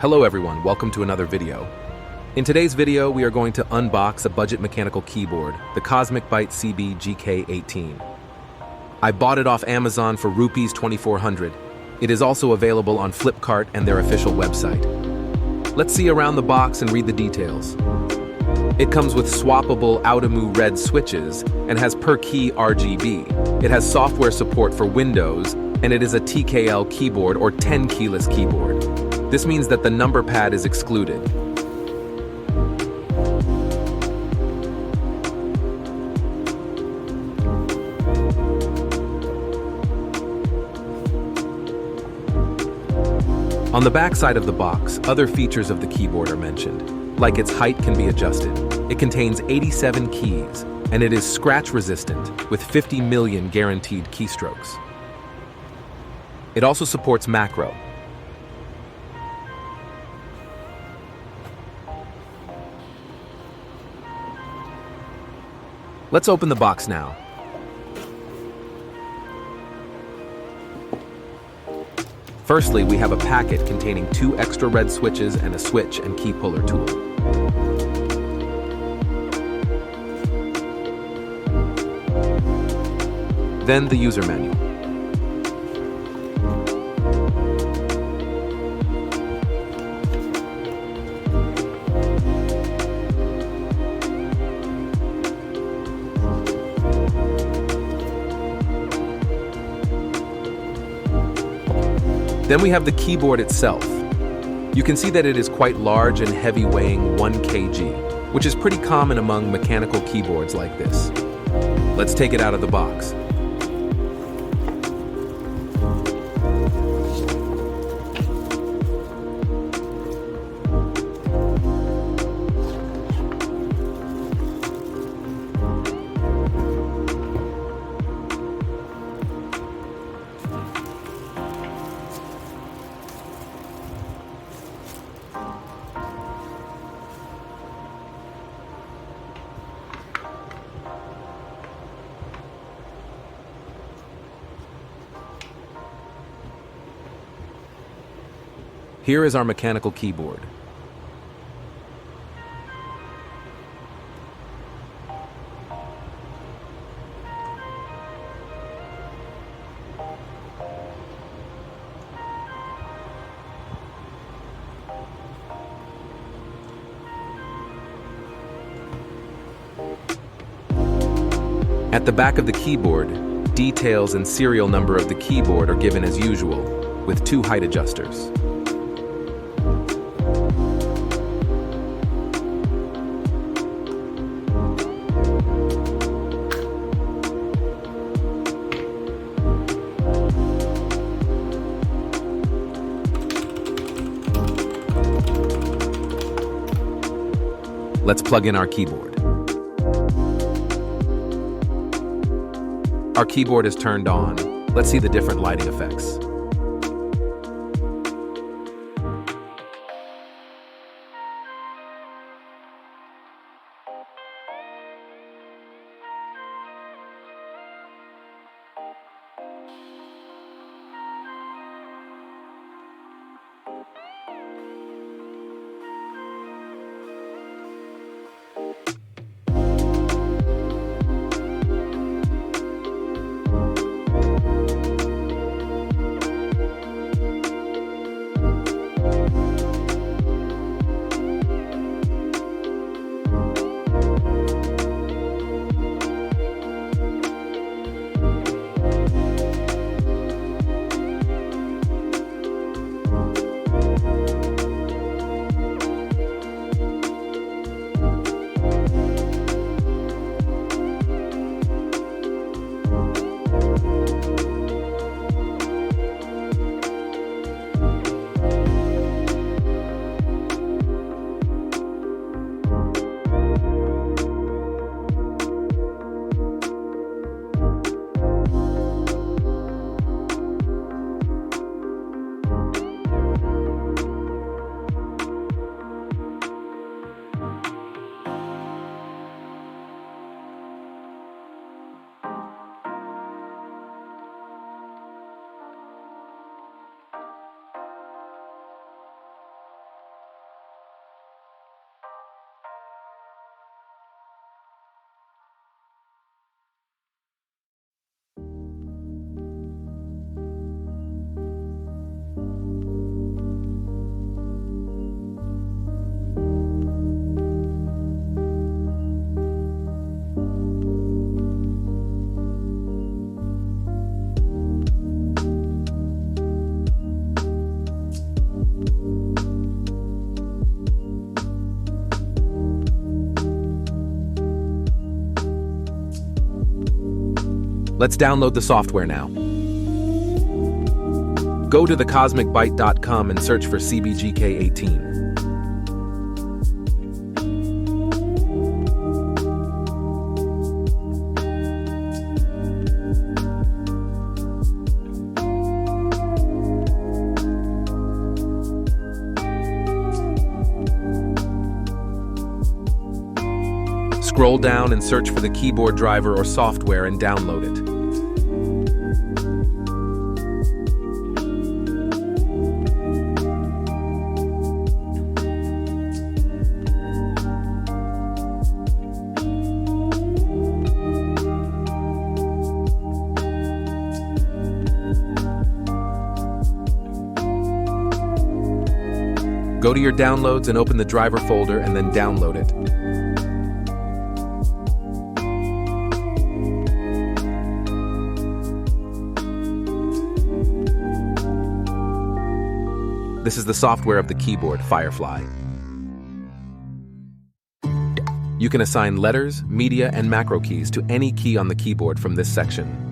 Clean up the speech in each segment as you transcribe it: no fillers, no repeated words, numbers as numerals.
Hello everyone, welcome to another video. In today's video, we are going to unbox a budget mechanical keyboard, the CosmicByte CB GK18. I bought it off Amazon for Rs 2,400. It is also available on Flipkart and their official website. Let's see around the box and read the details. It comes with Swappable Outemu red switches and has per key RGB. It has software support for Windows, and it is a TKL keyboard or 10 keyless keyboard. This means that the number pad is excluded. On the back side of the box, other features of the keyboard are mentioned, like its height can be adjusted. It contains 87 keys, and it is scratch resistant with 50 million guaranteed keystrokes. It also supports macro. Let's open the box now. Firstly, we have a packet containing 2 extra red switches and a switch and key puller tool. Then the user manual. Then we have the keyboard itself. You can see that it is quite large and heavy, weighing 1 kg, which is pretty common among mechanical keyboards like this. Let's take it out of the box. Here is our mechanical keyboard. At the back of the keyboard, details and serial number of the keyboard are given as usual, with 2 height adjusters. Let's plug in our keyboard. Our keyboard is turned on. Let's see the different lighting effects. Let's download the software now. Go to thecosmicbyte.com and search for CBGK18. Scroll down and search for the keyboard driver or software and download it. Go to your downloads and open the driver folder and then download it. This is the software of the keyboard, Firefly. You can assign letters, media, and macro keys to any key on the keyboard from this section.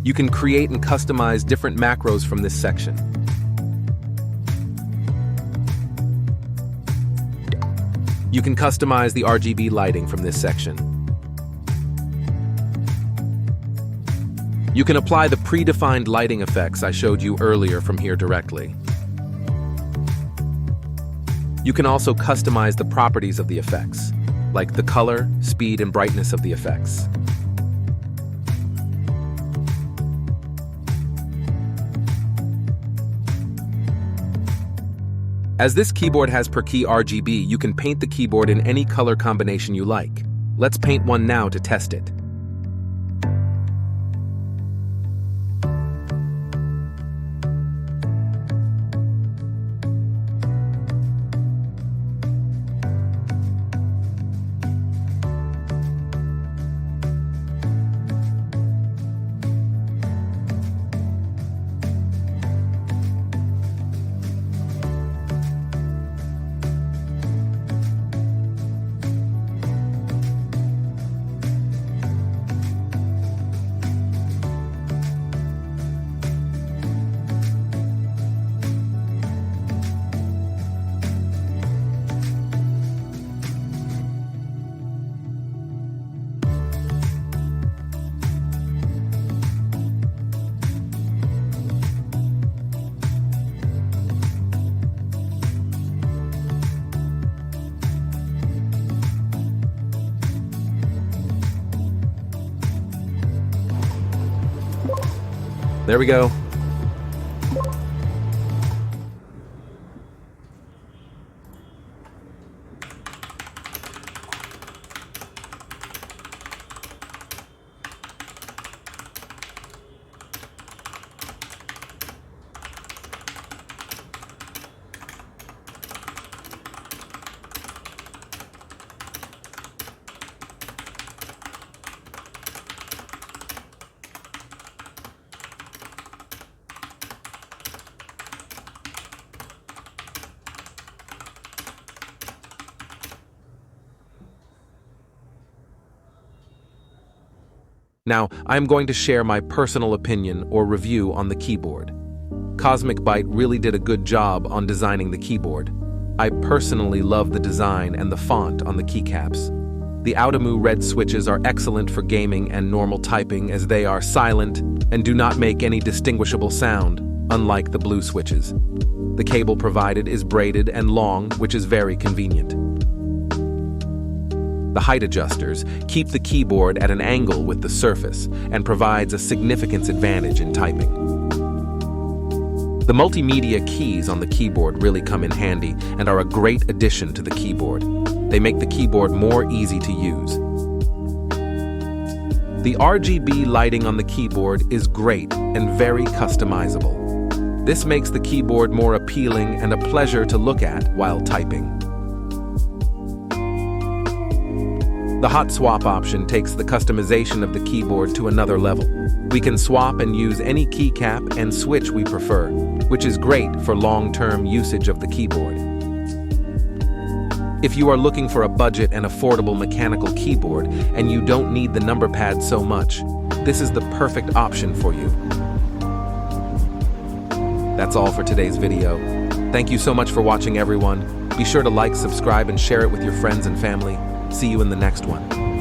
You can create and customize different macros from this section. You can customize the RGB lighting from this section. You can apply the predefined lighting effects I showed you earlier from here directly. You can also customize the properties of the effects, like the color, speed, and brightness of the effects. As this keyboard has per key RGB, you can paint the keyboard in any color combination you like. Let's paint one now to test it. There we go. Now, I'm going to share my personal opinion or review on the keyboard. CosmicByte really did a good job on designing the keyboard. I personally love the design and the font on the keycaps. The Outemu red switches are excellent for gaming and normal typing as they are silent and do not make any distinguishable sound, unlike the blue switches. The cable provided is braided and long, which is very convenient. The height adjusters keep the keyboard at an angle with the surface and provides a significant advantage in typing. The multimedia keys on the keyboard really come in handy and are a great addition to the keyboard. They make the keyboard more easy to use. The RGB lighting on the keyboard is great and very customizable. This makes the keyboard more appealing and a pleasure to look at while typing. The hot swap option takes the customization of the keyboard to another level. We can swap and use any keycap and switch we prefer, which is great for long-term usage of the keyboard. If you are looking for a budget and affordable mechanical keyboard and you don't need the number pad so much, this is the perfect option for you. That's all for today's video. Thank you so much for watching, everyone. Be sure to like, subscribe, and share it with your friends and family. See you in the next one.